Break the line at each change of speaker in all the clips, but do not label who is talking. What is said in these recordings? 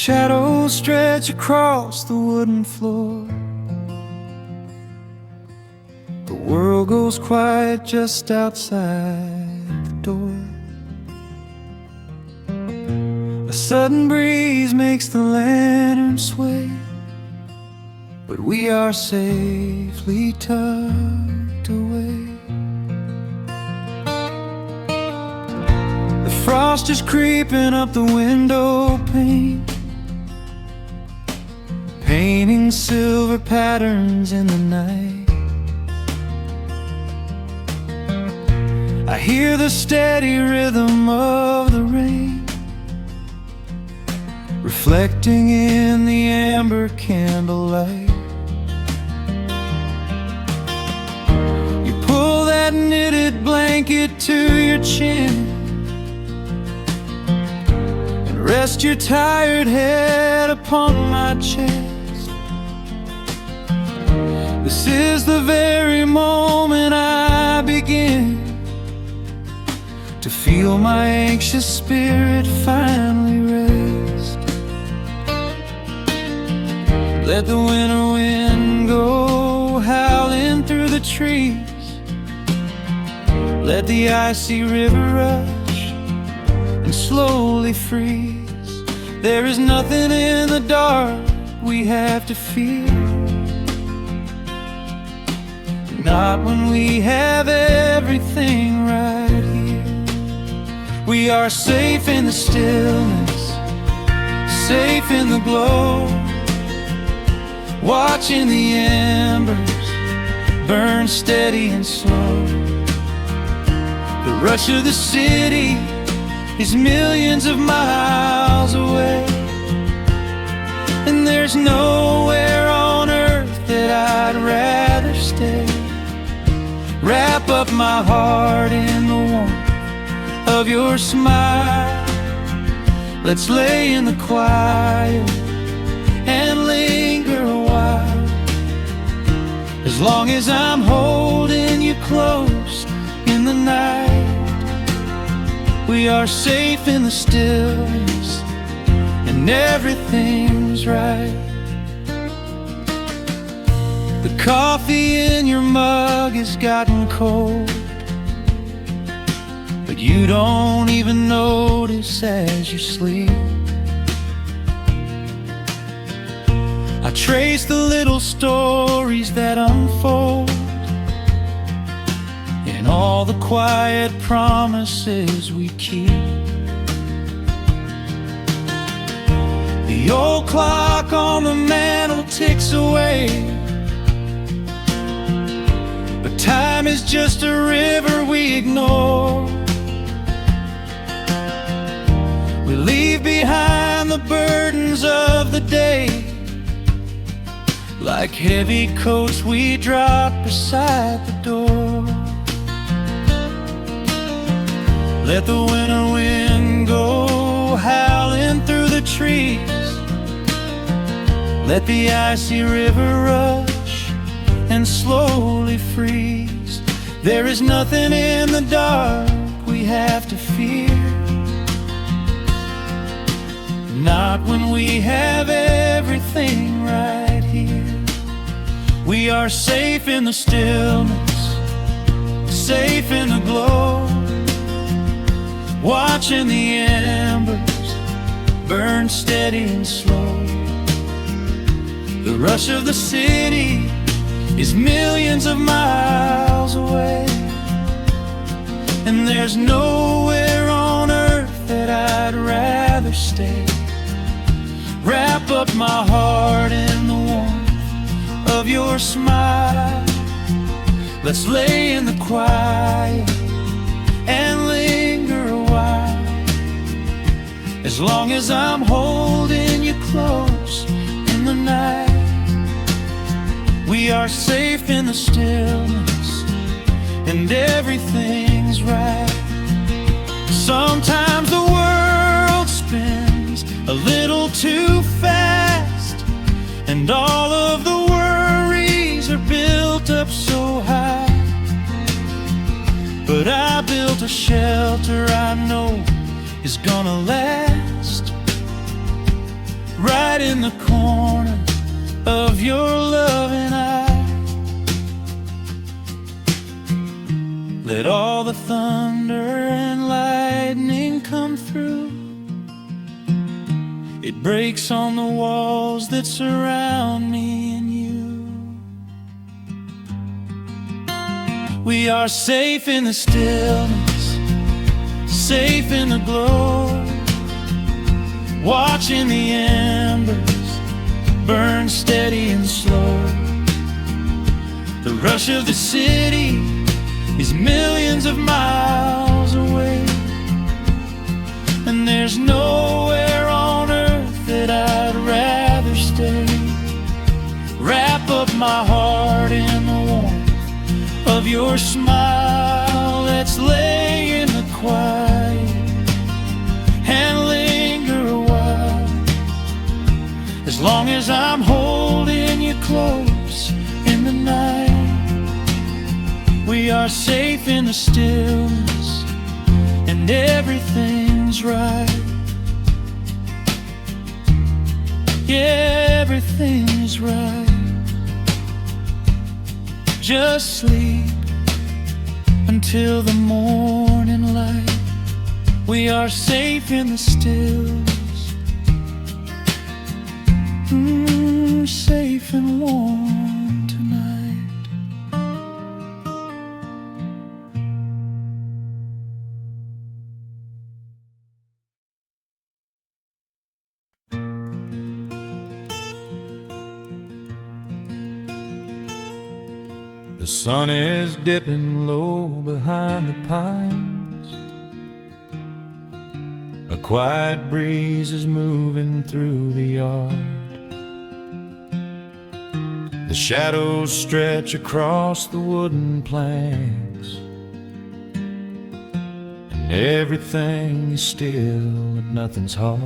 Shadows stretch across the wooden floor. The world goes quiet just outside the door. A sudden breeze makes the lantern sway, but we are safely tucked away. The frost is creeping up the window pane, painting silver patterns in the night. I hear the steady rhythm of the rain, reflecting in the amber candlelight. You pull that knitted blanket to your chin and rest your tired head upon my chest. This is the very moment I begin to feel my anxious spirit finally rest. Let the winter wind go howling through the trees. Let the icy river rush and slowly freeze. There is nothing in the dark we have to fear, not when we have everything right here. We are safe in the stillness, safe in the glow, watching the embers burn steady and slow. The rush of the city is millions of miles away, and there's nowhere on earth that I'd rather stay. Wrap up my heart in the warmth of your smile. Let's lay in the quiet and linger a while. As long as I'm holding you close in the night, we are safe in the stillness and everything's right. The coffee in your mug has gotten cold, but you don't even notice as you sleep. I trace the little stories that unfold in all the quiet promises we keep. The old clock on the mantle ticks away, but time is just a river we ignore. We leave behind the burdens of the day, like heavy coats we drop beside the door. Let the winter wind go howling through the trees. Let the icy river rush and slowly freeze. There is nothing in the dark we have to fear, not when we have everything right here. We are safe in the stillness, safe in the glow, watching the embers burn steady and slow. The rush of the city is millions of miles away, and there's nowhere on earth that I'd rather stay. Wrap up my heart in the warmth of your smile. Let's lay in the quiet and linger a while. As long as I'm holding you close in the night, we are safe in the stillness and everything's right. Sometimes the world spins a little too fast, and all of the worries are built up so high. But I built a shelter I know is gonna last. in the corner of your loving eye. Let all the thunder and lightning come through. It breaks on the walls that surround me and you. We are safe in the stillness, safe in the glow, watching the embers burn steady and slow. The rush of the city is millions of miles away, and there's nowhere on earth that I'd rather stay. Wrap up my heart in the warmth of your smile. Let's lay in the quiet and linger a while. As long as I'm holding you close in the night, we are safe in the stillness, and everything's right. Yeah, everything is right. Just sleep until the morning light. We are safe in the stillness, safe and warm tonight. The sun is dipping low behind the pines. A quiet breeze is moving through the yard. The shadows stretch across the wooden planks, and everything is still and nothing's hard.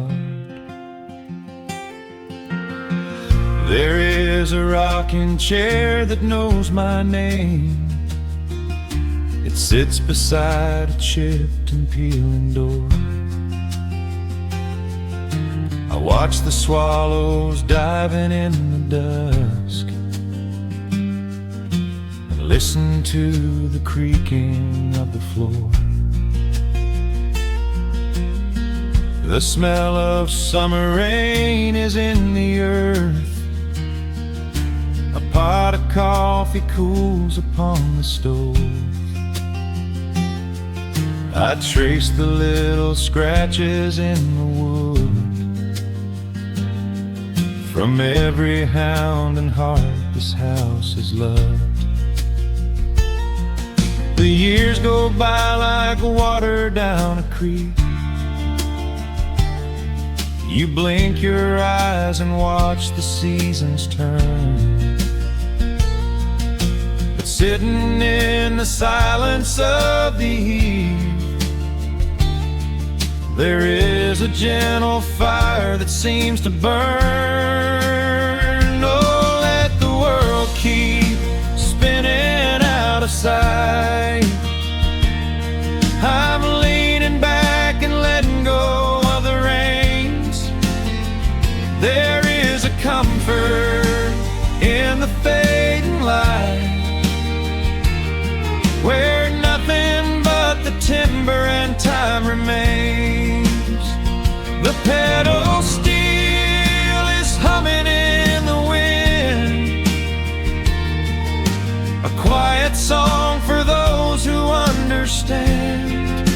There is a rocking chair that knows my name. It sits beside a chipped and peeling door. I watch the swallows diving in the dusk, and listen to the creaking of the floor. The smell of summer rain is in the earth. A pot of coffee cools upon the stove. I trace the little scratches in the wood from every hound and heart this house has loved. The years go by like water down a creek. You blink your eyes and watch the seasons turn. Sitting in the silence of the eve, there is a gentle fire that seems to burn. Oh, let the world keep spinning out of sight. I'm leaning back and letting go of the reins. There is a comfort in the fading light, where nothing but the timber and time remains. The pedal steel is humming in the wind, a quiet song for those who understand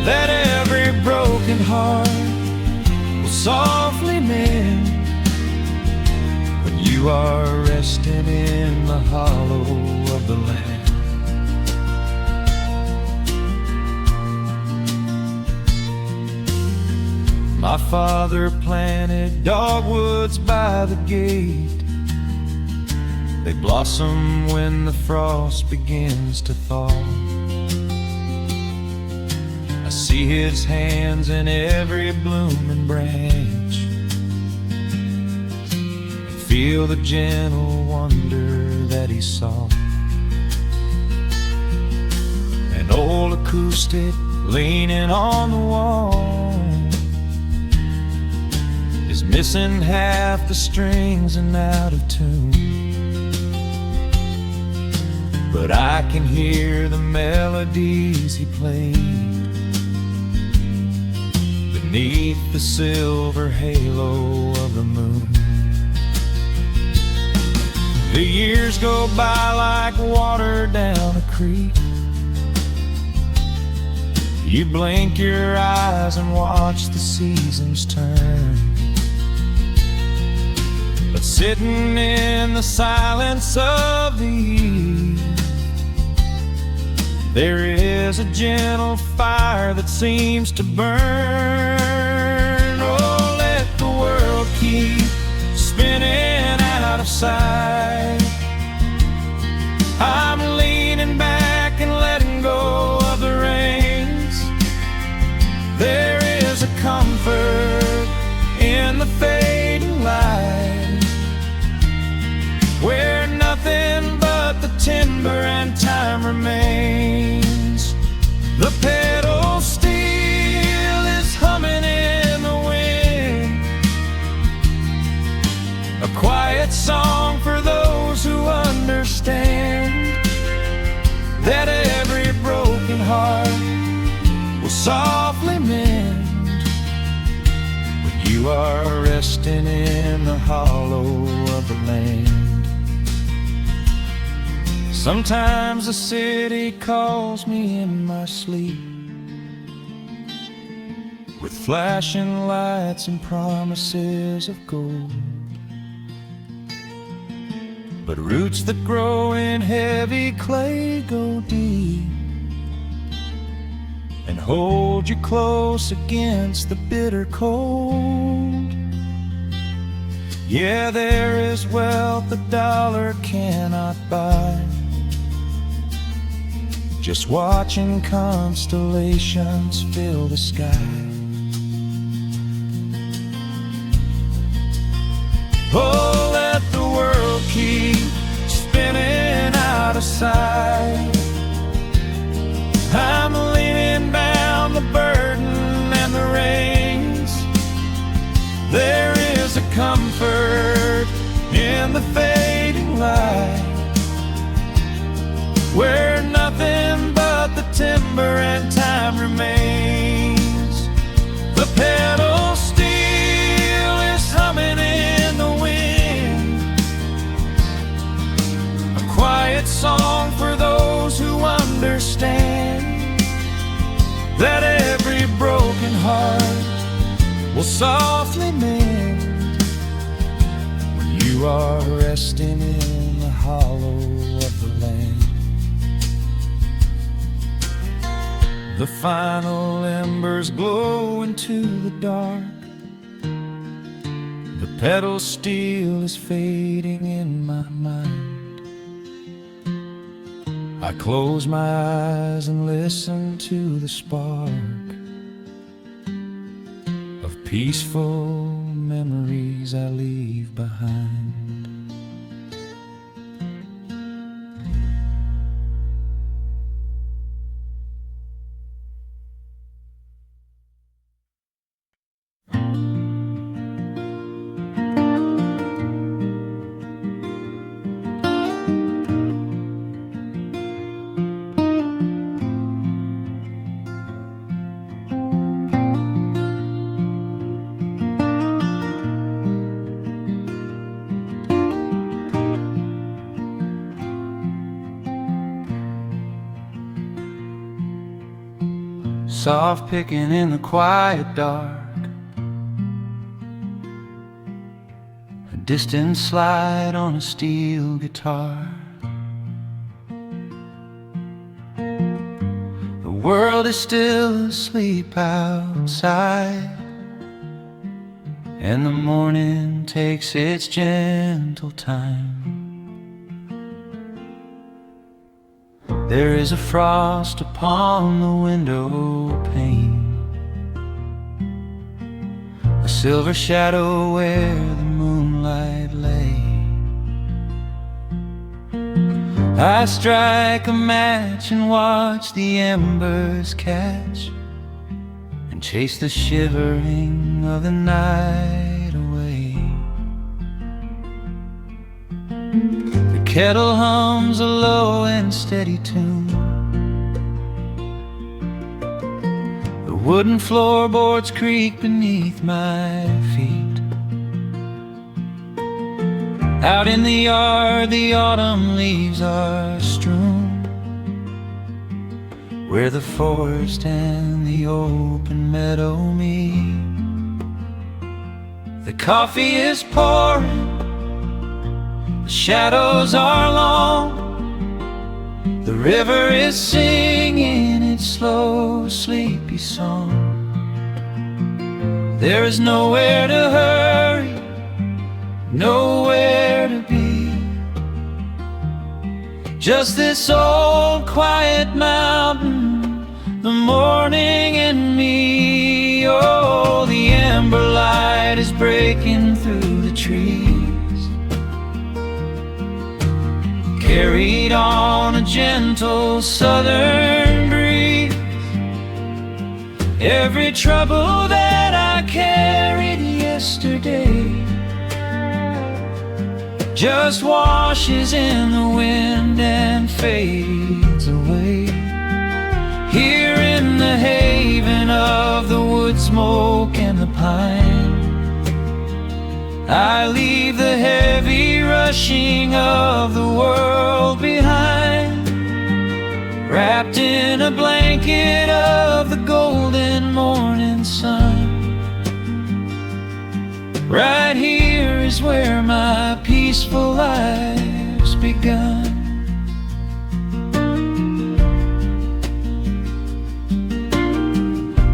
that every broken heart will softly mend when you are resting in the hollow of the land. My father planted dogwoods by the gate. They blossom when the frost begins to thaw. I see his hands in every blooming branch, and feel the gentle wonder that he saw. An old acoustic leaning on the wall, his missing half the strings and out of tune. But I can hear the melodies he played beneath the silver halo of the moon. The years go by like water down a creek. You blink your eyes and watch the seasons turn. But sitting in the silence of the eve, there is a gentle fire that seems to burn. Oh, let the world keep spinning out of sight. I'm leaning back and letting go of the reins. There is a comfort in the fading light, where nothing but the timber and time remains. The pedal steel is humming in the wind, a quiet song for those who understand that every broken heart will softly mend when you are resting in the hollow of the land. Sometimes the city calls me in my sleep, with flashing lights and promises of gold. But roots that grow in heavy clay go deep and hold you close against the bitter cold. Yeah, there is wealth a dollar cannot buy, just watching constellations fill the sky. Oh, let the world keep spinning out of sight. I'm leaning down the burden and the reins. There is a comfort in the fading light, where nothing but the timber and time remains. The pedal steel is humming in the wind, a quiet song for those who understand that every broken heart will softly mend when you are resting in the hollow of the land. The final embers glow into the dark. The pedal steel is fading in my mind. I close my eyes and listen to the spark of peaceful memories I leave behind. Soft picking in the quiet dark, a distant slide on a steel guitar. The world is still asleep outside, and the morning takes its gentle time. There is a frost upon the window pane, a silver shadow where the moonlight lay. I strike a match and watch the embers catch, and chase the shivering of the night away. The kettle hums a low and steady tune. The wooden floorboards creak beneath my feet. Out in the yard, the autumn leaves are strewn, where the forest and the open meadow meet. The coffee is pouring, the shadows are long, the river is singing its slow, sleepy song. There is nowhere to hurry, nowhere to be, just this old quiet mountain, the morning and me. Oh, the amber light is breaking through the trees, carried on a gentle southern breeze. Every trouble that I carried yesterday just washes in the wind and fades away. Here in the haven of the wood smoke and the pine, I leave the heavy rushing of the world behind, wrapped in a blanket of the golden morning sun. Right here is where my peaceful life's begun.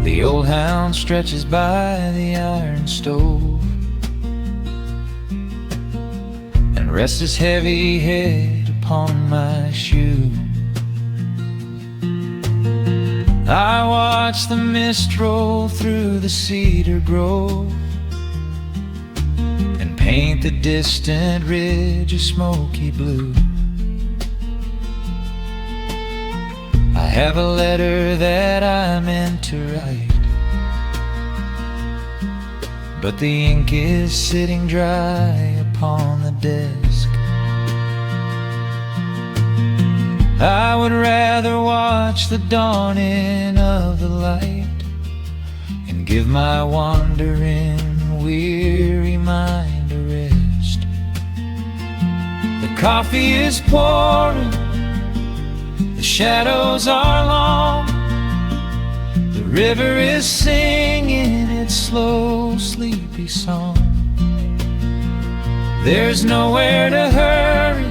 The old hound stretches by the iron stove and rests his heavy head upon my shoe. I watch the mist roll through the cedar grove and paint the distant ridge a smoky blue. I have a letter that I meant to write, but the ink is sitting dry upon the desk. I would rather watch the dawning of the light and give my wandering, weary mind a rest. The coffee is pouring, the shadows are long, the river is singing its slow, sleepy song. There's nowhere to hurry,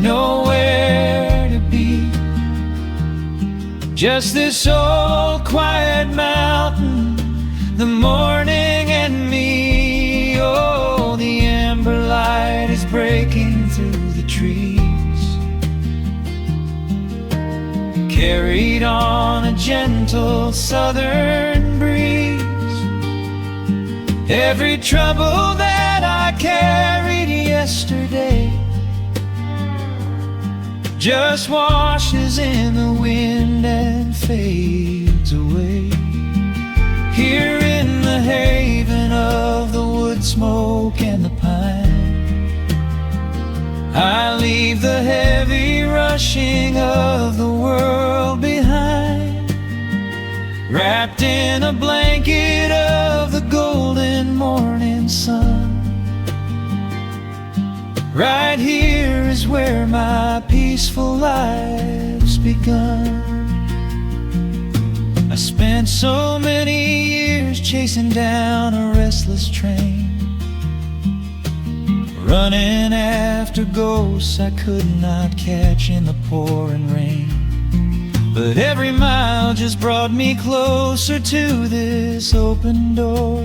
nowhere to be, just this old quiet mountain, the morning and me. Oh, the amber light is breaking through the trees, carried on a gentle southern breeze. Every trouble that I carried yesterday just washes in the wind and fades away. Here in the haven of the wood smoke and the pine, I leave the heavy rushing of the world behind, wrapped in a blanket of the golden morning sun. Right here is where my peaceful life's begun. I spent so many years chasing down a restless train, running after ghosts I could not catch in the pouring rain. But every mile just brought me closer to this open door,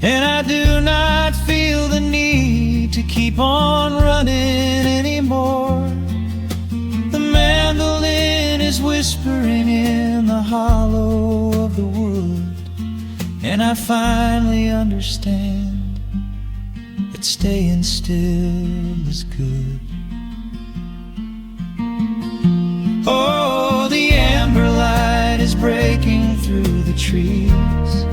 and I do not feel the need to keep on running anymore. The mandolin is whispering in the hollow of the wood, and I finally understand that staying still is good. Oh, the amber light is breaking through the trees,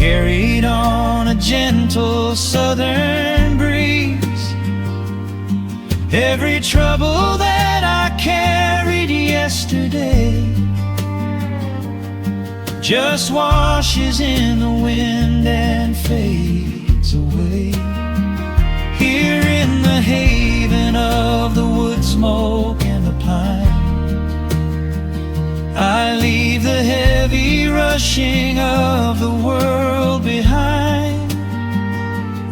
carried on a gentle southern breeze. Every trouble that I carried yesterday just washes in the wind and fades away. Here in the haven of the wood smoke and the pine, I leave the heavy rushing of the world behind,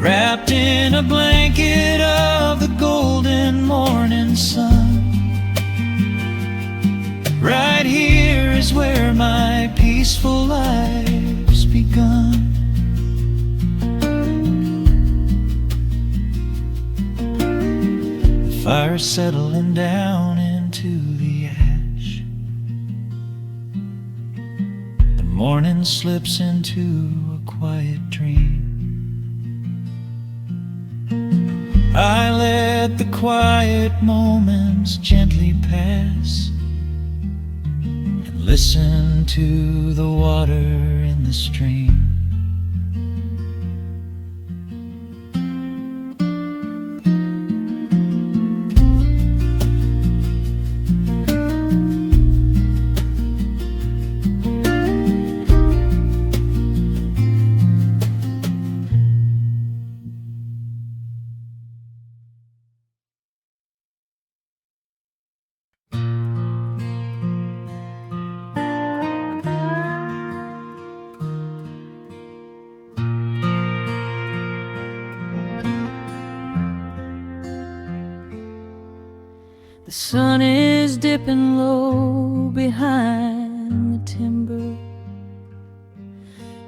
wrapped in a blanket of the golden morning sun. Right here is where my peaceful life's begun. The fire's settling down into the ash. The morning slips into a quiet dream. I let the quiet moments gently pass and listen to the water in the stream.
The sun is dipping low behind the timber.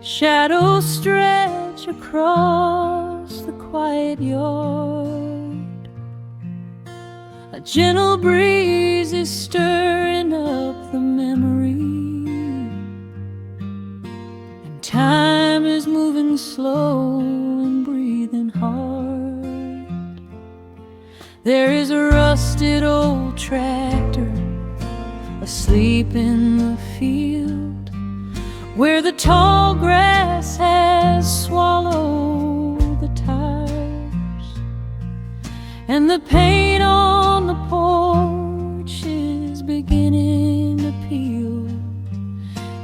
Shadows stretch across the quiet yard. A gentle breeze is stirring up the memory, and time is moving slow and breathing hard. There is a rusted old tractor asleep in the field, where the tall grass has swallowed the tires, and the paint on the porch is beginning to peel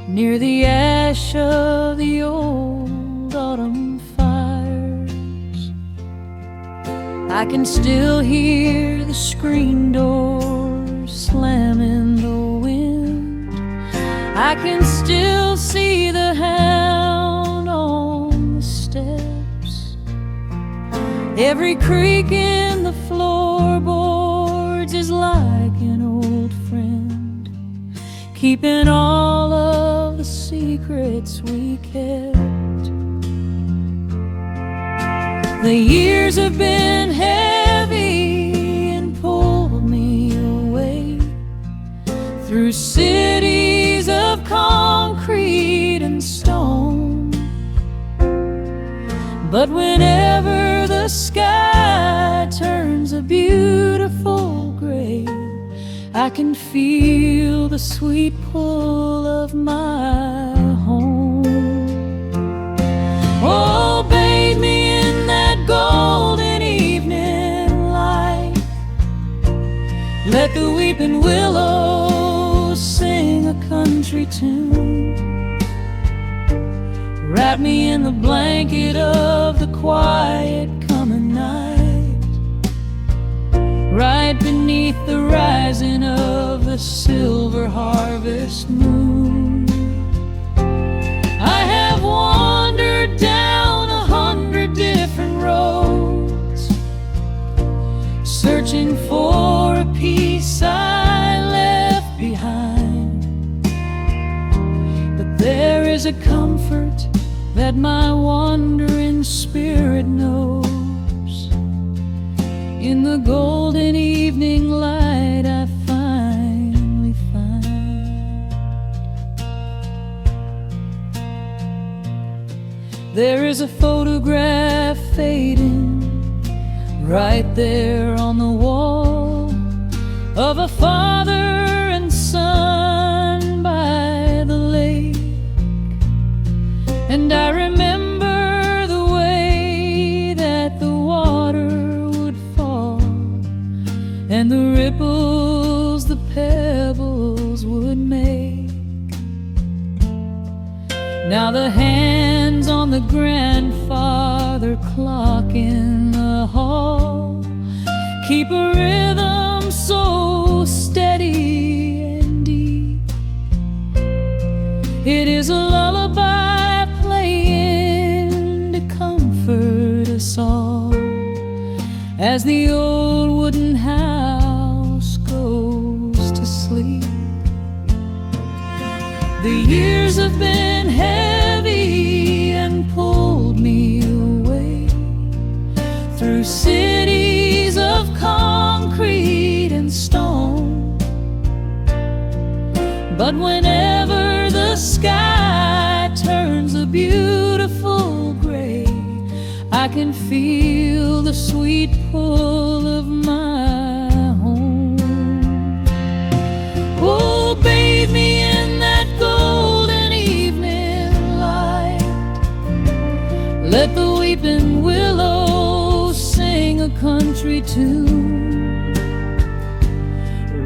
near the ash of the old autumn fires. I can still hear the screen door slam in the wind. I can still see the hound on the steps. Every creak in the floorboards is like an old friend, keeping all of the secrets we kept. The years have been heavy and pulled me away through cities of concrete and stone. But whenever the sky turns a beautiful gray, I can feel the sweet pull of my home. Oh, bathe me in that golden evening light. Let the weeping willows sing a country tune. Wrap me in the blanket of the quiet coming night, right beneath the rising of the silver harvest moon. I have wandered down 100 different roads, searching for a piece I left behind. But there is a comfort that my wandering spirit knows. In the golden evening light I finally find. There is a photograph fading right there on the wall, of a father and son by the lake. And I remember grandfather clock in the hall keep a rhythm so steady and deep. It is a lullaby playing to comfort us all as the old wooden house goes to sleep. The years have been heavy and pulled me away through cities of concrete and stone. But whenever the sky turns a beautiful gray, I can feel the sweet pull of my home. Oh, bathe me in that golden evening light. Let the weeping willow sing a country tune.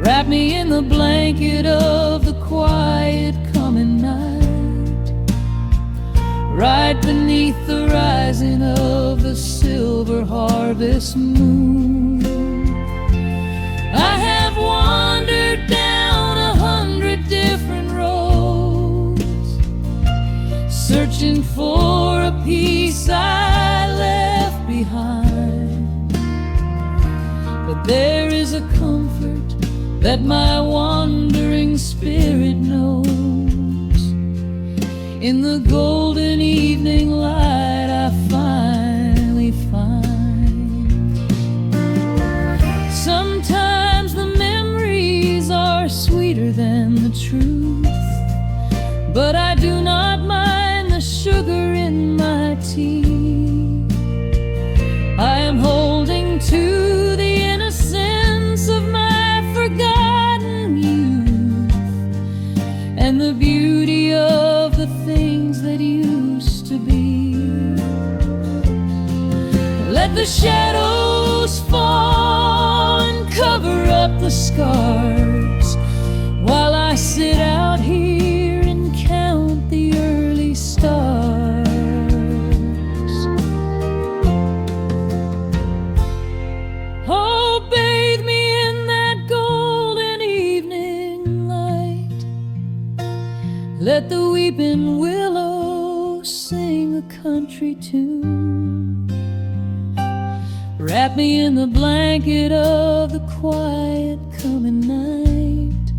Wrap me in the blanket of the quiet coming night, right beneath the rising of the silver harvest moon. I have wandered down 100 different roads, searching for a piece I left behind. But there is a comfort that my wandering spirit knows. In the golden evening light I finally find. Sometimes the memories are sweeter than the truth, but I do not mind the sugar in my tea. I am holding to the innocence of my forgotten youth and the beauty of the things that used to be. Let the shadows fall and cover up the scars while I sit out here and count the early stars. Oh, bathe me in that golden evening light. Let the weeping willow sing a country tune. Wrap me in the blanket of the quiet coming night,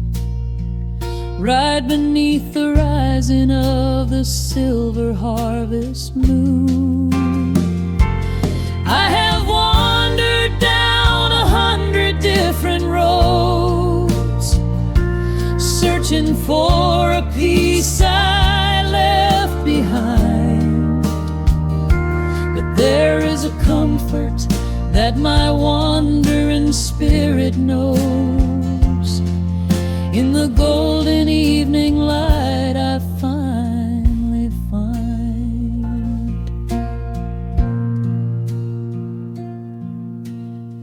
right beneath the rising of the silver harvest moon. I have wandered down 100 different roads, searching for a piece I left behind. But there is a comfort that my wandering spirit knows. In the golden evening light I finally find.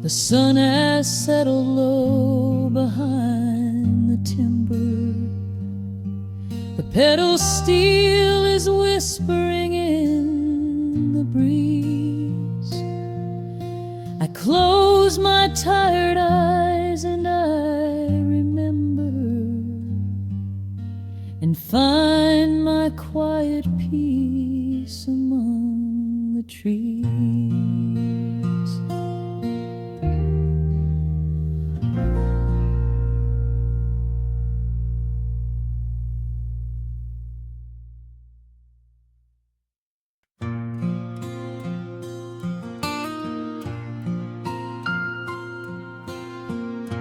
The sun has settled low behind the timber. The pedal steel is whispering in the breeze. I close my tired eyes and I remember and find my quiet peace among the trees.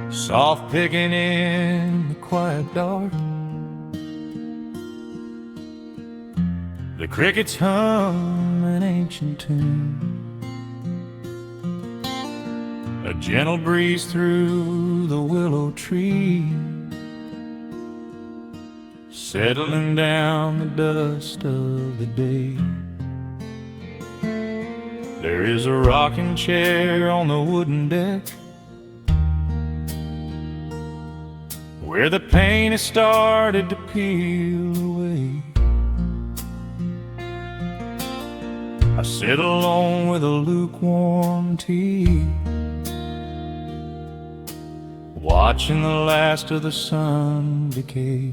Soft picking in the quiet dark, the crickets hum an ancient tune. A gentle breeze through the willow tree, settling down the dust of the day. There is a rocking chair on the wooden deck, where the paint has started to peel away. I sit alone with a lukewarm tea, watching the last of the sun decay.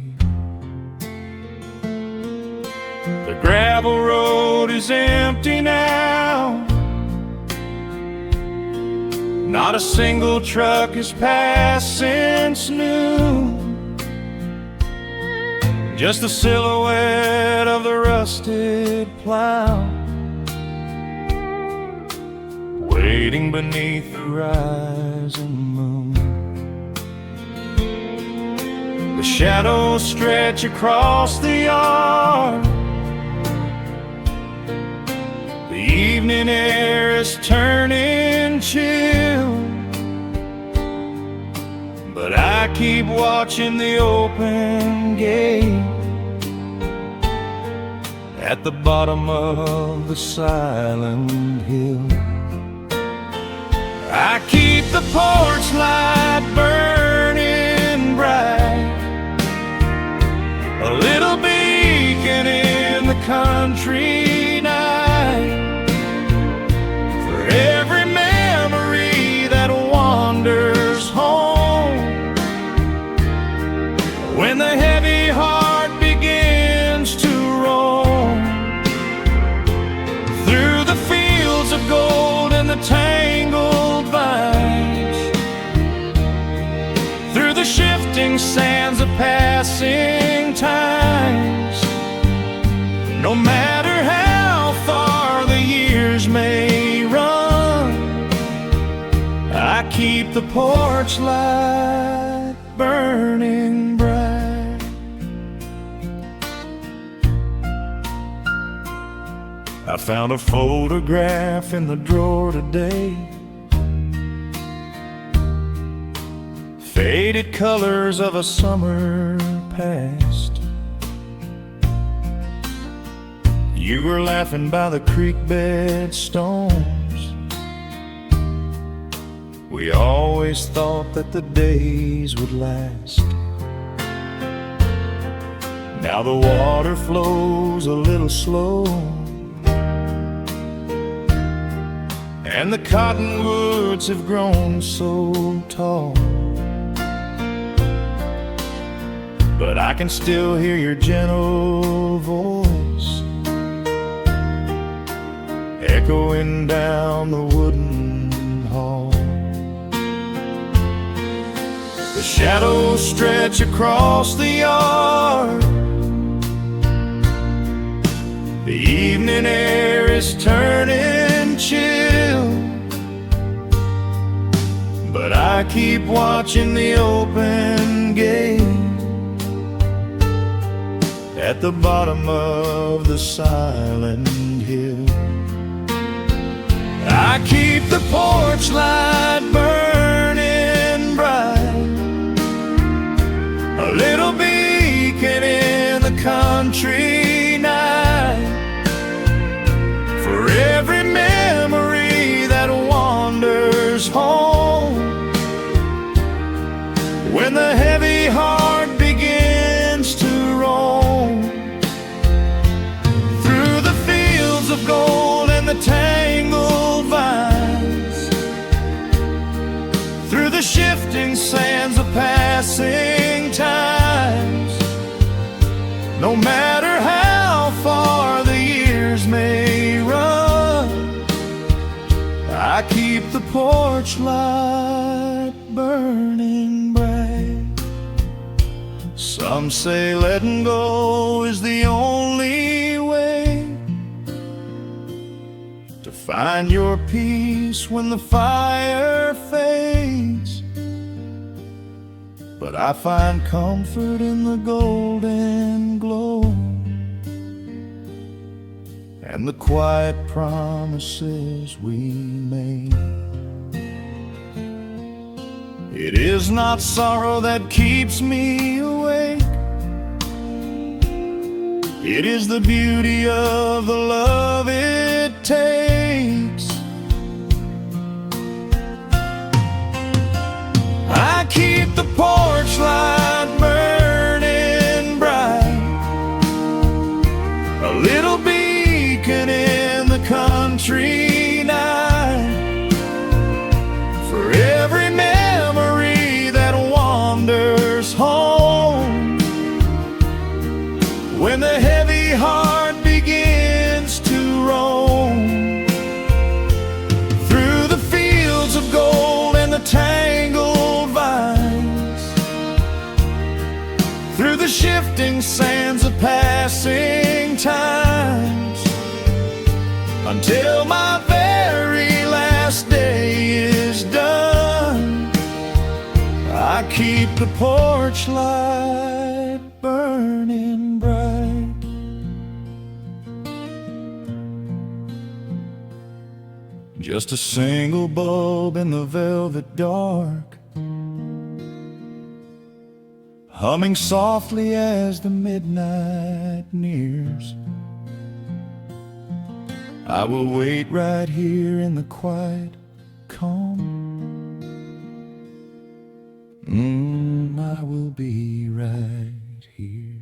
The gravel road is empty now, not a single truck has passed since noon. Just the silhouette of the rusted plow, waiting beneath the rising moon. The shadows stretch across the yard, the evening air is turning chill, but I keep watching the open gate at the bottom of the silent hill. I keep the porch light burning bright, a little beacon in the country night, for every memory that wanders home. When the heavy heart begins to roam through the fields of gold and the tangled vines, through the shifting sands of passing times, no matter how far the years may run, I keep the porch light burning bright. I found a photograph in the drawer today, faded colors of a summer past. You were laughing by the creek bed stones. We always thought that the days would last. Now the water flows a little slow, and the cottonwoods have grown so tall, but I can still hear your gentle voice echoing down the wooden hall. The shadows stretch across the yard, the evening air is turning chill, but I keep watching the open gate at the bottom of the silent hill. I keep the porch light burning bright, a little beacon in the country night, for every memory that wanders home. When the heavy heart begins to roam through the fields of gold and the tangled vines, through the shifting sands of passing times, no matter how far the years may run, I keep the porch light burning bright. Some say letting go is the only way to find your peace when the fire fades, but I find comfort in the golden glow and the quiet promises we made. It is not sorrow that keeps me awake, it is the beauty of the love it takes. I keep the porch light burning bright, a little beacon in the country wintry night, for every memory that wanders home. When the heavy heart begins to roam through the fields of gold and the tangled vines, through the shifting sands of passing times, until my very last day is done, I keep the porch light burning bright. Just a single bulb in the velvet dark, humming softly as the midnight nears. I will wait right here in the quiet calm. I will be right here.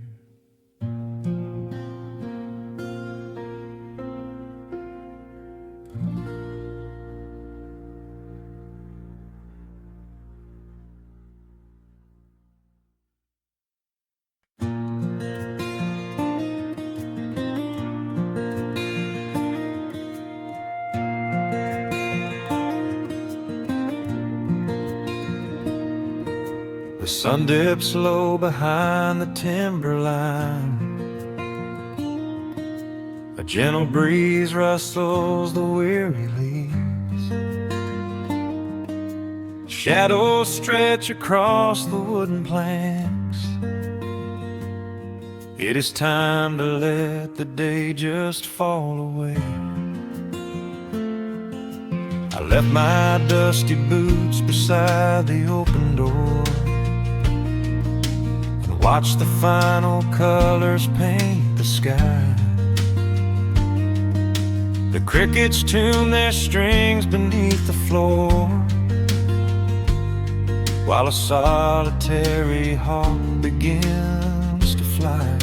The sun dips low behind the timberline. A gentle breeze rustles the weary leaves. Shadows stretch across the wooden planks. It is time to let the day just fall away. I left my dusty boots beside the open door, watch the final colors paint the sky. The crickets tune their strings beneath the floor, while a solitary hawk begins to fly.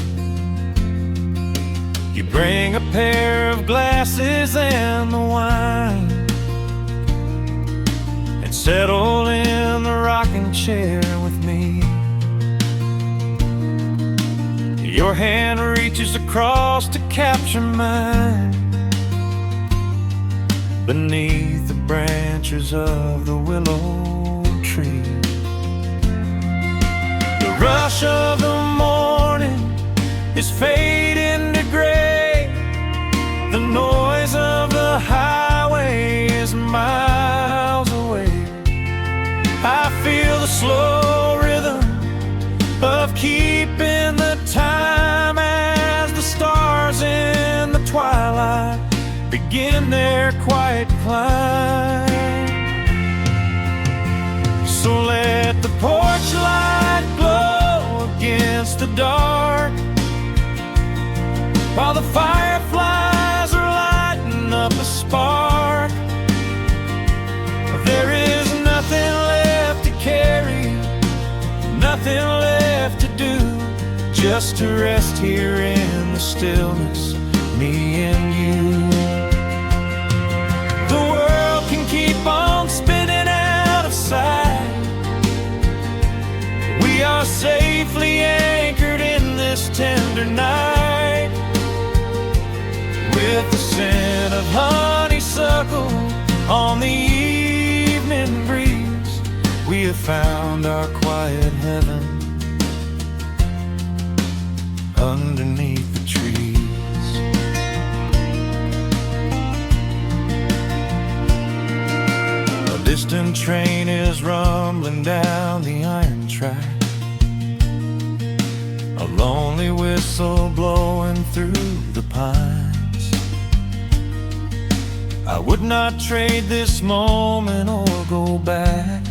You bring a pair of glasses and the wine, and settle in the rocking chair with me. Your hand reaches across to capture mine, beneath the branches of the willow tree. The rush of the morning is fading to gray. The noise of the highway is miles away. I feel the slow rhythm of keeping the time as the stars in the twilight begin their quiet climb. So let the porch light glow against the dark, while the fireflies are lighting up a spark. There is nothing left to carry, nothing left to do, just to rest here in the stillness, me and you. The world can keep on spinning out of sight. We are safely anchored in this tender night. With the scent of honeysuckle on the evening breeze, we have found our quiet heaven underneath the trees. A distant train is rumbling down the iron track, a lonely whistle blowing through the pines. I would not trade this moment or go back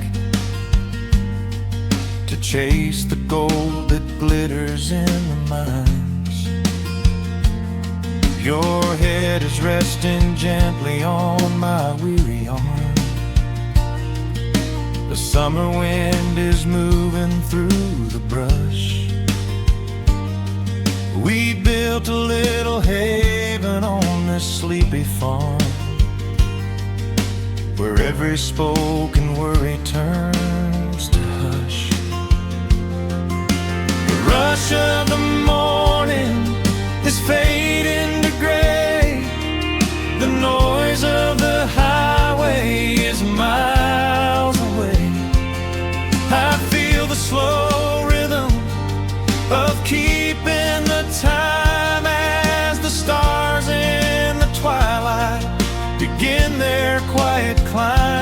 to chase the gold that glitters in the mines. Your head is resting gently on my weary arm. The summer wind is moving through the brush. We built a little haven on this sleepy farm, every spoken worry turns to hush. The rush of the morning is fading to gray. The noise of the highway is miles away. I feel the slow rhythm of keeping the time as the stars in the twilight begin their quiet climb.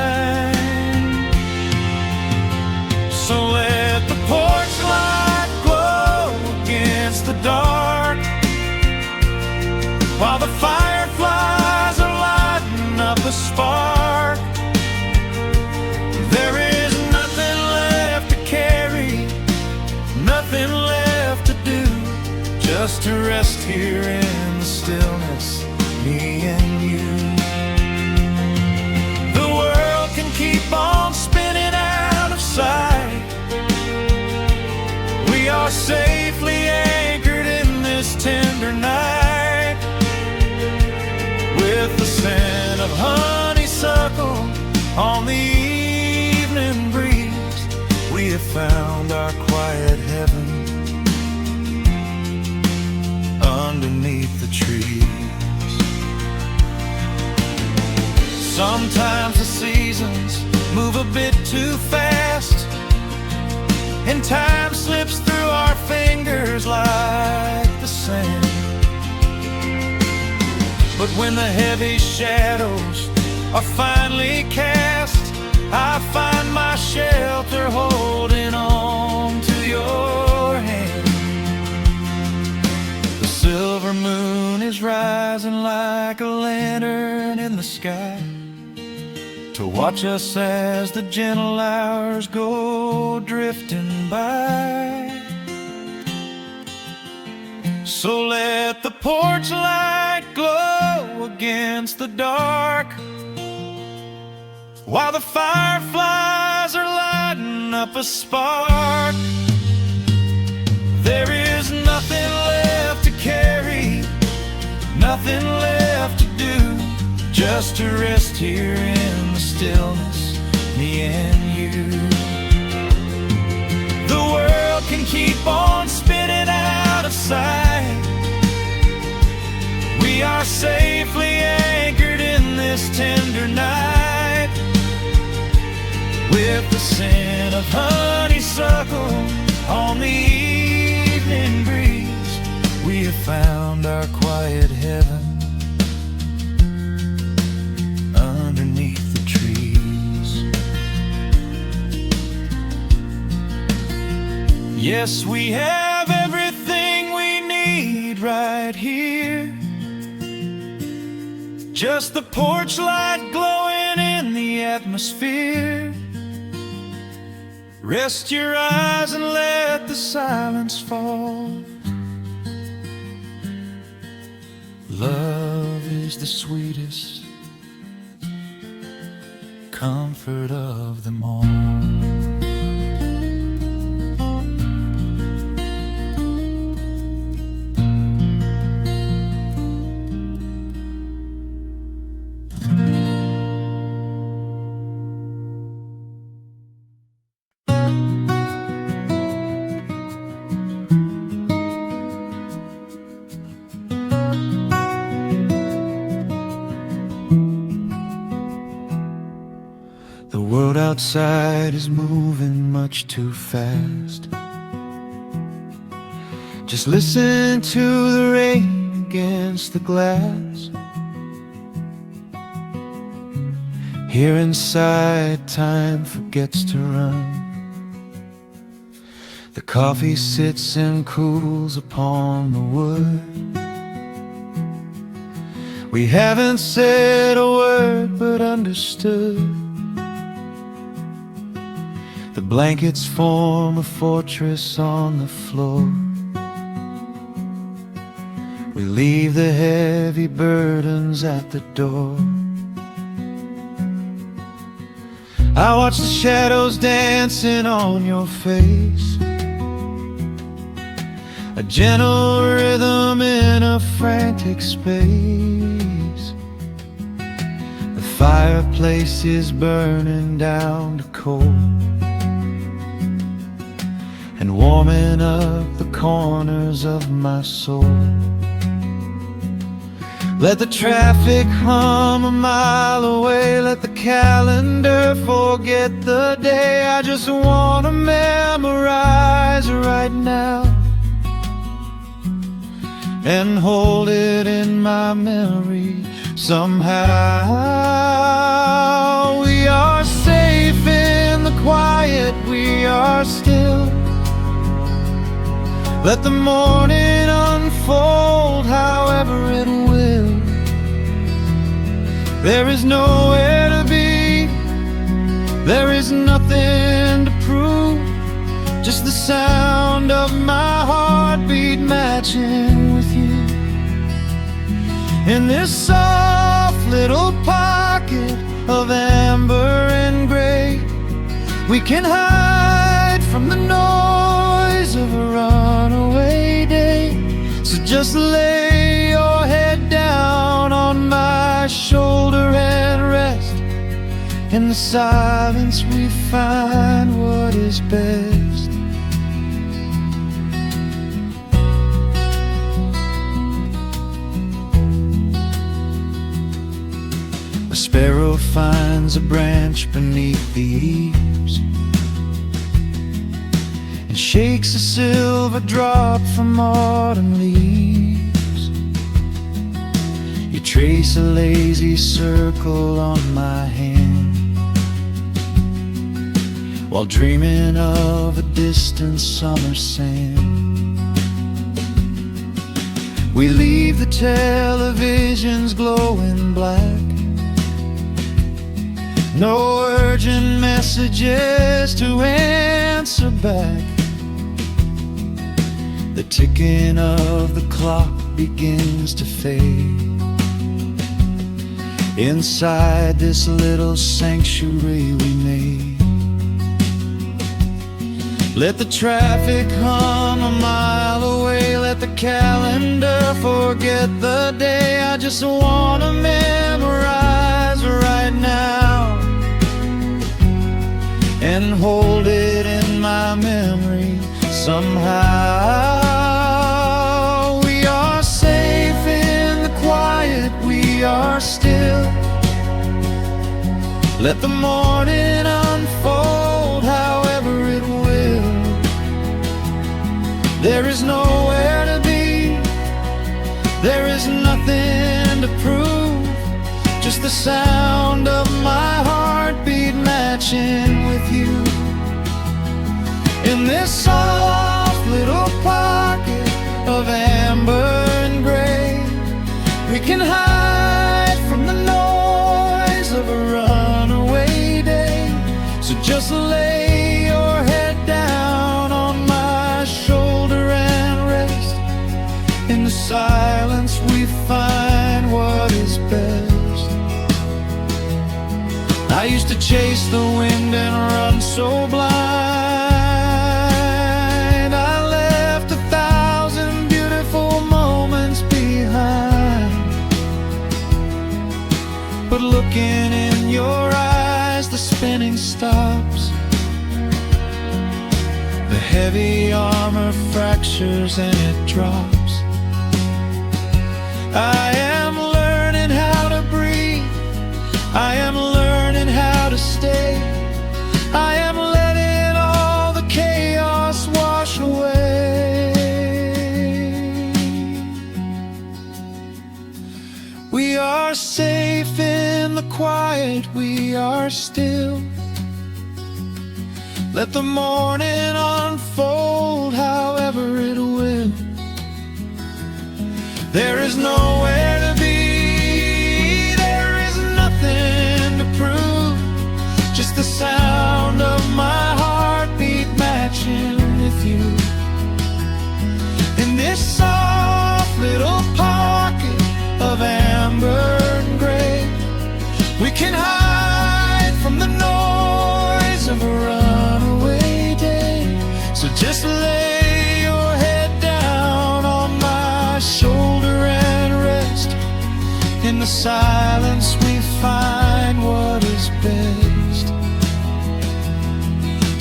So let the porch light glow against the dark, while the fireflies are lighting up a spark. There is nothing left to carry, nothing left to do, just to rest here in the stillness, me and you. The world can keep on spinning out of sight. We are safely anchored in this tender night. With the scent of honeysuckle on the evening breeze, we have found our quiet heaven underneath the trees. Sometimes the seasons move a bit too fast, and time slips through our fingers like the sand. But when the heavy shadows are finally cast, I find my shelter holding on to your hand. The silver moon is rising like a lantern in the sky to watch us as the gentle hours go drifting by. So let the porch light glow against the dark, while the fireflies are lighting up a spark. There is nothing left to carry, nothing left to do, just to rest here in the stillness, me and you. The world can keep on spinning out of sight. We are safely anchored in this tender night. With the scent of honeysuckle on the evening breeze, we have found our quiet heaven underneath the trees. Yes, we have everything we need right here. Just the porch light glowing in the atmosphere. Rest your eyes and let the silence fall. Love is the sweetest comfort of them all. The world outside is moving much too fast. Just listen to the rain against the glass. Here inside, time forgets to run. The coffee sits and cools upon the wood. We haven't said a word but understood. The blankets form a fortress on the floor. We leave the heavy burdens at the door. I watch the shadows dancing on your face, a gentle rhythm in a frantic space. The fireplace is burning down to coal and warming up the corners of my soul. Let the traffic hum a mile away, let the calendar forget the day. I just wanna memorize right now and hold it in my memory somehow. We are safe in the quiet, we are still. Let the morning unfold however it will. There is nowhere to be, there is nothing to prove, just the sound of my heartbeat matching with you. In this soft little pocket of amber and gray, we can hide from the noise of a runaway day. So just lay your head down on my shoulder and rest. In the silence we find what is best. A sparrow finds a branch beneath the eaves and shakes a silver drop from autumn leaves. You trace a lazy circle on my hand while dreaming of a distant summer sand. We leave the televisions glowing black, no urgent messages to answer back. The ticking of the clock begins to fade inside this little sanctuary we made. Let the traffic hum a mile away, let the calendar forget the day. I just wanna memorize right now and hold it in my memory somehow. We are safe in the quiet, we are still. Let the morning unfold however it will. There is nowhere to be, there is nothing to prove, just the sound of my heartbeat matching with you. In this soft little pocket of amber and gray, we can hide from the noise of a runaway day. So just lay your head down on my shoulder and rest. In the silence we find what is best. I used to chase the wind and run so blind. I left 1,000 beautiful moments behind. But looking in your eyes, the spinning stops. The heavy armor fractures and it drops. I am learning how to breathe, I am learning how to stay. I am letting all the chaos wash away. We are safe in the quiet, we are still. Let the morning unfold however it will. There is nowhere to be, there is nothing to prove, just the sound of my heartbeat matching with you. In this soft little pocket of amber and gray, we can hide from the noise of a runaway day. So just lay your head down on my shoulder and rest. In the silence we find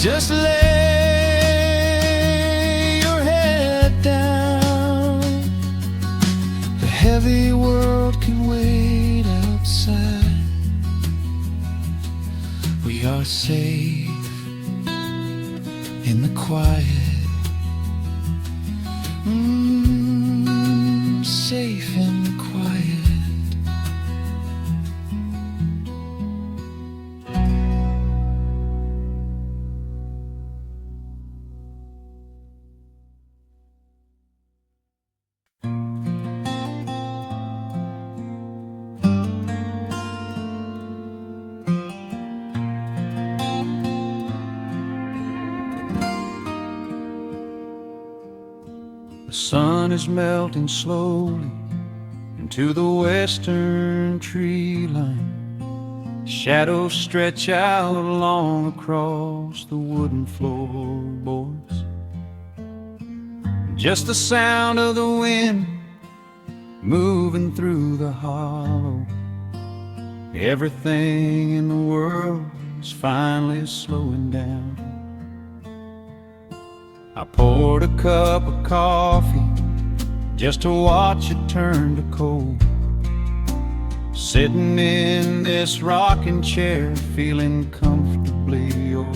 Just lay your head down. The heavy world can wait outside. We are safe in the quiet. Safe in the quiet. The sun is melting slowly into the western tree line. Shadows stretch out long across the wooden floorboards. Just the sound of the wind moving through the hollow. Everything in the world is finally slowing down. I poured a cup of coffee just to watch it turn to cold. Sitting in this rocking chair, feeling comfortably old.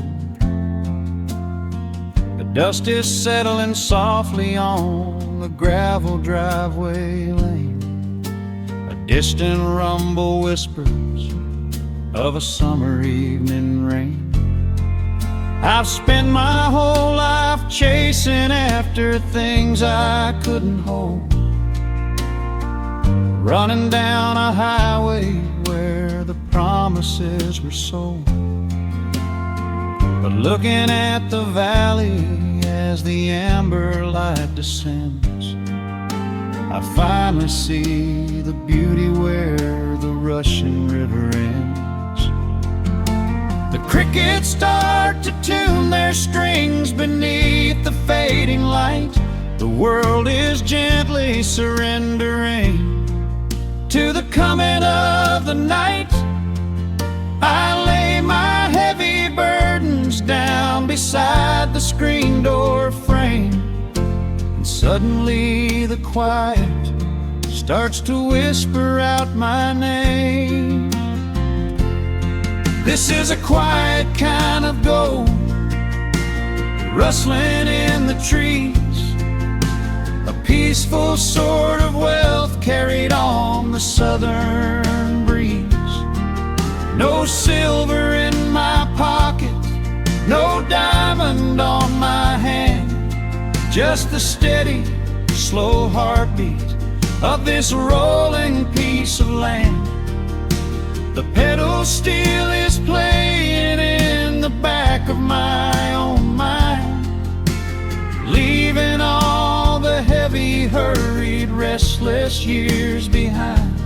The dust is settling softly on the gravel driveway lane. A distant rumble whispers of a summer evening rain. I've spent my whole life chasing after things I couldn't hold, running down a highway where the promises were sold. But looking at the valley as the amber light descends, I finally see the beauty where the rushing river ends. The crickets start to tune their strings beneath the fading light. The world is gently surrendering to the coming of the night. I lay my heavy burdens down beside the screen door frame, and suddenly the quiet starts to whisper out my name. This is a quiet kind of gold, rustling in the trees, a peaceful sort of wealth carried on the southern breeze. No silver in my pocket, no diamond on my hand, just the steady, slow heartbeat of this rolling piece of land. The pedal steel is playing in the back of my own mind, leaving all the heavy, hurried, restless years behind.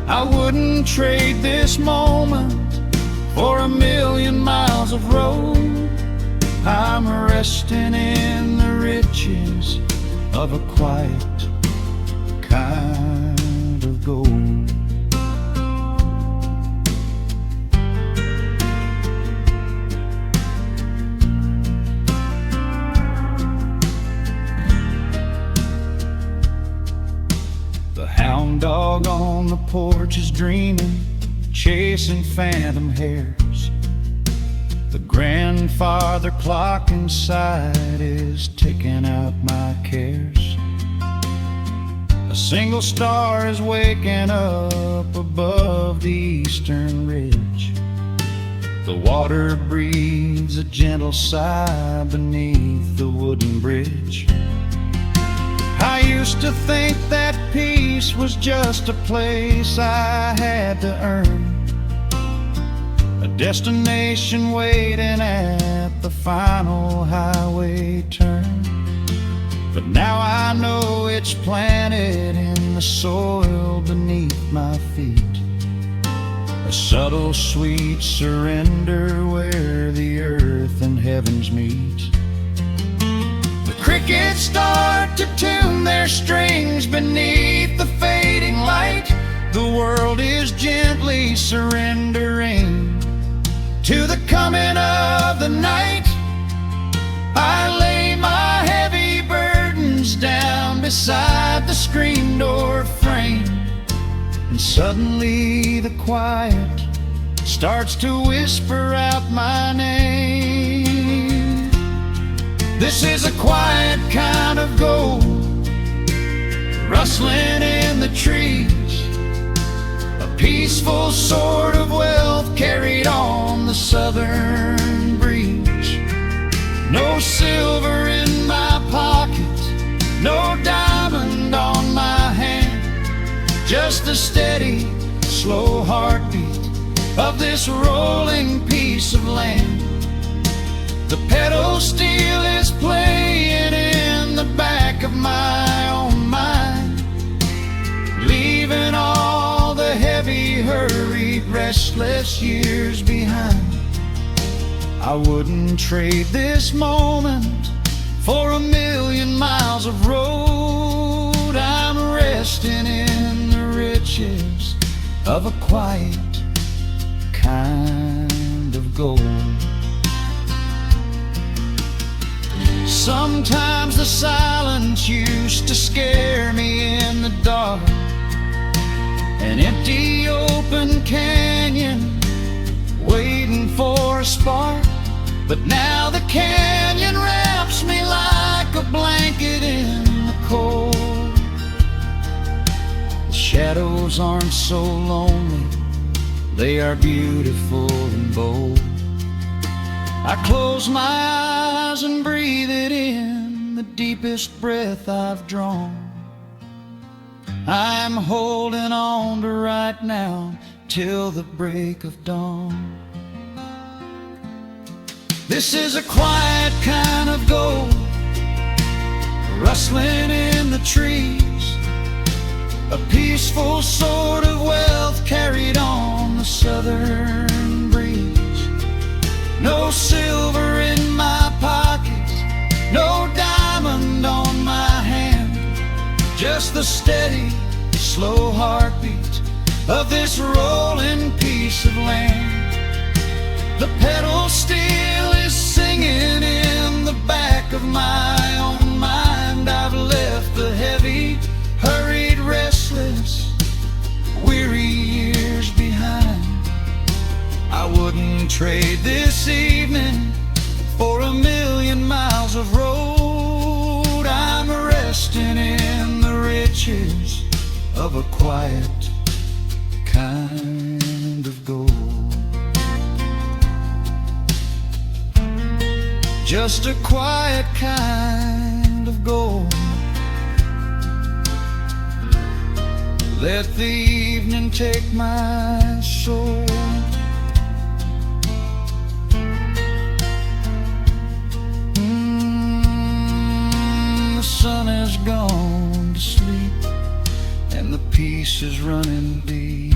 I wouldn't trade this moment for 1,000,000 miles of road. I'm resting in the riches of a quiet kind of gold. Hound dog on the porch is dreaming, chasing phantom hares. The grandfather clock inside is ticking out my cares. A single star is waking up above the eastern ridge. The water breathes a gentle sigh beneath the wooden bridge. I used to think that peace was just a place I had to earn, a destination waiting at the final highway turn. But now I know it's planted in the soil beneath my feet, a subtle sweet surrender where the earth and heavens meet. Crickets start to tune their strings beneath the fading light. The world is gently surrendering to the coming of the night. beside the screen door frame, and suddenly the quiet starts to whisper out my name. This is a quiet kind of gold, rustling in the trees, a peaceful sort of wealth carried on the southern breeze. No silver in my pocket, no diamond on my hand, just the steady, slow heartbeat of this rolling piece of land. The pedal steel is playing in the back of my own mind, leaving all the heavy, hurried, restless years behind. I wouldn't trade this moment for 1,000,000 miles of road. I'm resting in the riches of a quiet kind of gold. Sometimes the silence used to scare me in the dark, an empty open canyon waiting for a spark. But now the canyon wraps me like a blanket in the cold. The shadows aren't so lonely, they are beautiful and bold. I close my eyes and breathe it in, the deepest breath I've drawn. I'm holding on to right now till the break of dawn. This is a quiet kind of gold, rustling in the trees, a peaceful sort of wealth carried on the southern breeze. No silver in my pocket, no diamond on my hand, just the steady, slow heartbeat of this rolling piece of land. The pedal steel is singing in the back of my own mind. I've left the heavy, hurried, restless, weary years behind. I wouldn't trade this evening for 1,000,000 miles of road. I'm resting in the riches of a quiet kind of gold. Just a quiet kind of gold. Let the evening take my soul. The sun has gone to sleep and the peace is running deep.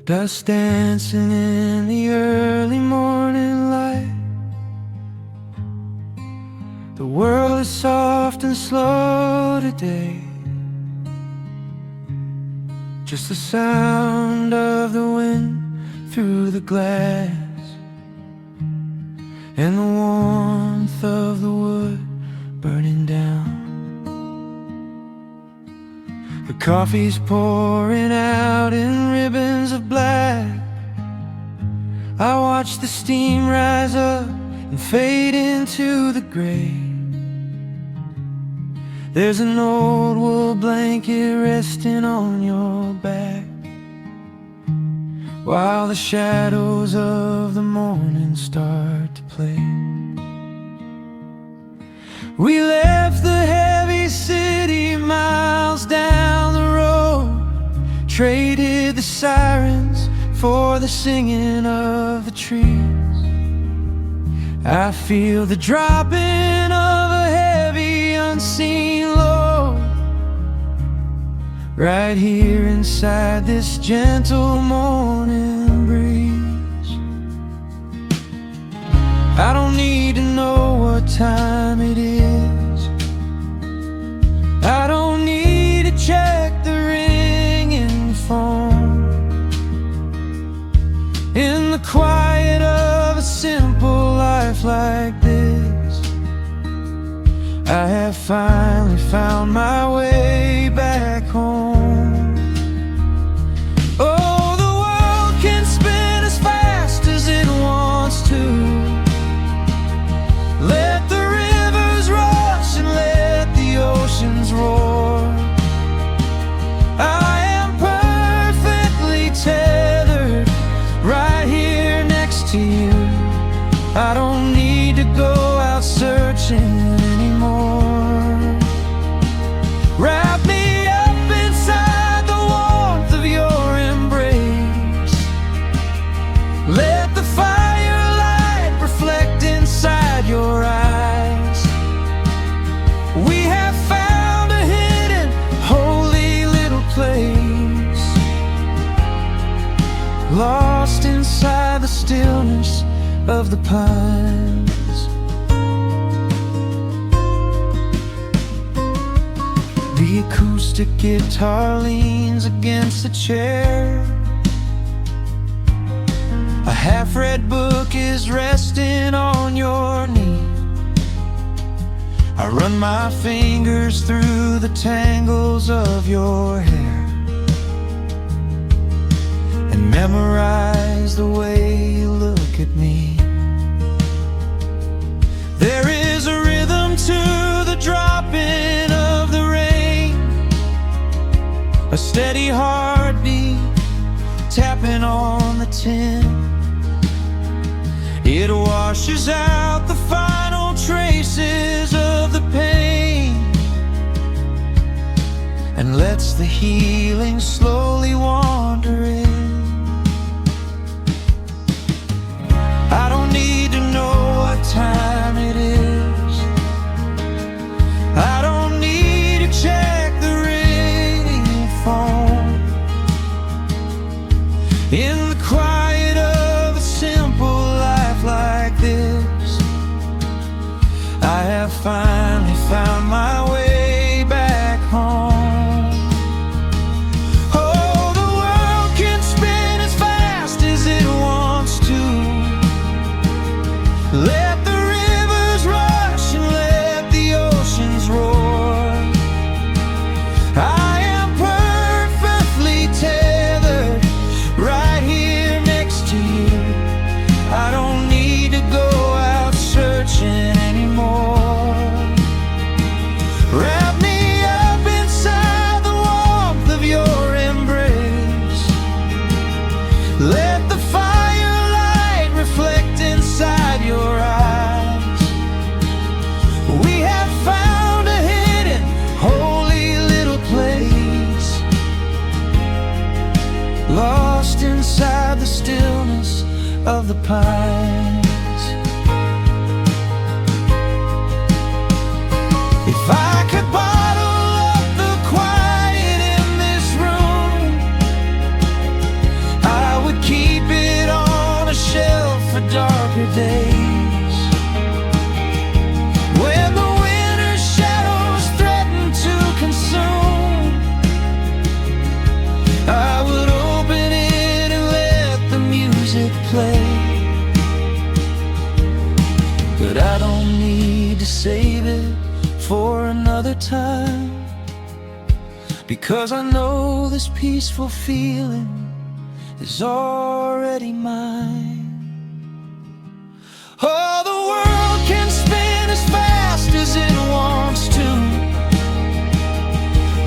Dust dancing in the early morning light. The world is soft and slow today. Just the sound of the wind through the glass, and the warmth of the wood burning down. The coffee's pouring out in ribbons of black. I watch the steam rise up and fade into the gray. There's an old wool blanket resting on your back, while the shadows of the morning start to play. We left the heavy city miles down the road, traded the sirens for the singing of the trees. I feel the dropping of a heavy unseen load, right here inside this gentle morning breeze. I don't need to know what time it is. I don't need to check the ringing phone. In the quiet of a simple life like this, I have finally found my way back home. Oh, the world can spin as fast as it wants to. Let the rivers rush and let the oceans roar. I am perfectly tethered right here next to you. I don't need to go out searching anymore. Wrap me up inside the warmth of your embrace. Let the firelight reflect inside your eyes. We have found a hidden, holy little place, lost inside the stillness of the pines. The acoustic guitar leans against a chair. A half-read book is resting on your knee. I run my fingers through the tangles of your hair and memorize the way you look at me. There is a rhythm to the dropping of the rain, a steady heartbeat tapping on the tin. It washes out the final traces of the pain and lets the healing slowly wander in. I don't need to know what time it is. I don't need to check the ringing phone. In the quiet of a simple life like this, I have finally found my way back home. Oh, the world can spin as fast as it wants to. Let the rivers rush and let the oceans roar. I am perfectly tethered right here next to you. I don't need to go out searching anymore. Wrap me up inside the warmth of your embrace. Let the firelight reflect inside your eyes. We have found a hidden, holy little place, lost inside the stillness of the pines. If I could bottle up the quiet in this room, I would keep it on a shelf for darker days. When the winter's shadows threaten to consume, I would open it and let the music play. But I don't need to save it for another time, because I know this peaceful feeling is already mine. Oh, the world can spin as fast as it wants to.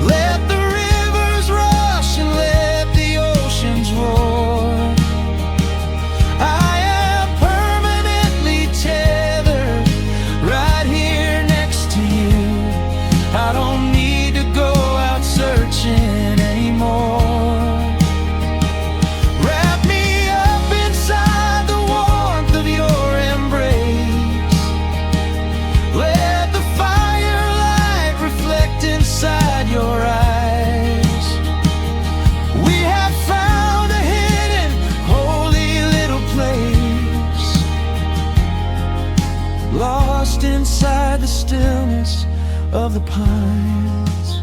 Let the rivers rush and let the oceans roar. I am permanently tethered right here next to you. I don't need to go out searching anymore. Wrap me up inside the warmth of your embrace. stillness of the pines.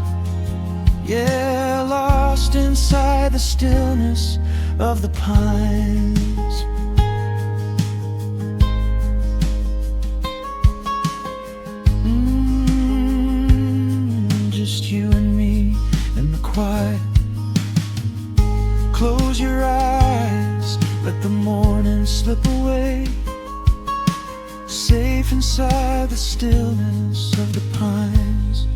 Yeah, lost inside the stillness of the pines. Just you and me in the quiet. Close your eyes, let the morning slip away. Safe inside the stillness of the pines.